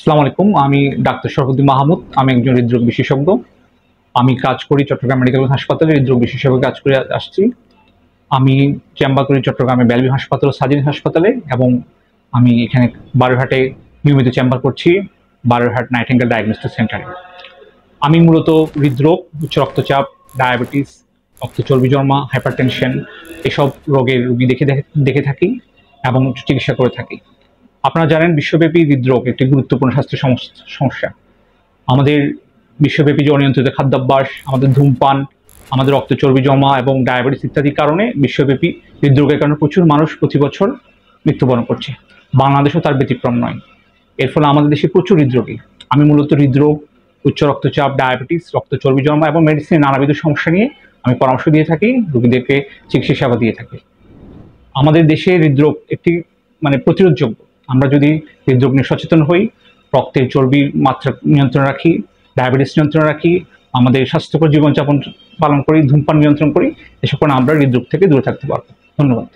আসসালামু আলাইকুম। আমি ডাক্তার শরফুদ্দিন মাহমুদ। আমি একজন হৃদরোগ বিশেষজ্ঞ। আমি কাজ করি চট্টগ্রাম মেডিকেল হাসপাতালে, হৃদরোগ বিশেষজ্ঞ কাজ করে আসছি। আমি চেম্বার করি চট্টগ্রামে বেলভি হাসপাতাল ও সাজিদ হাসপাতালে, এবং আমি এখানে বারুরহাটে নিয়মিত চেম্বার করছি, বারুরহাট নাইটিঙ্গেল ডায়াগনস্টিক সেন্টারে। আমি মূলত হৃদরোগ, উচ্চ রক্তচাপ, ডায়াবেটিস, রক্তচর্বি জন্মা, হাইপারটেনশন এসব রোগের রোগী দেখে থাকি এবং চিকিৎসা করে থাকি। আপনারা জানেন, বিশ্বব্যাপী হৃদরোগ একটি গুরুত্বপূর্ণ স্বাস্থ্য সমস্যা। আমাদের বিশ্বব্যাপী যে অনিয়ন্ত্রিত খাদ্যাভ্যাস, আমাদের ধূমপান, আমাদের রক্তচর্বি জমা এবং ডায়াবেটিস ইত্যাদির কারণে বিশ্বব্যাপী হৃদরোগের কারণে প্রচুর মানুষ প্রতি বছর মৃত্যুবরণ করছে। বাংলাদেশও তার ব্যতিক্রম নয়। এর ফলে আমাদের দেশে প্রচুর হৃদরোগী। আমি মূলত হৃদরোগ, উচ্চ রক্তচাপ, ডায়াবেটিস, রক্তচর্বি জমা এবং মেডিসিনের নানাবিধ সমস্যা নিয়ে আমি পরামর্শ দিয়ে থাকি, রোগীদেরকে চিকিৎসা সেবা দিয়ে থাকি। আমাদের দেশে হৃদরোগ একটি প্রতিরোধযোগ্য। আমরা যদি হৃদরোগ নিয়ে সচেতন হই, রক্তের চর্বির মাত্রা নিয়ন্ত্রণ রাখি, ডায়াবেটিস নিয়ন্ত্রণ রাখি, আমাদের স্বাস্থ্যকর জীবনযাপন পালন করি, ধূমপান নিয়ন্ত্রণ করি, এসব কারণে আমরা হৃদরোগ থেকে দূরে থাকতে পারবো। ধন্যবাদ।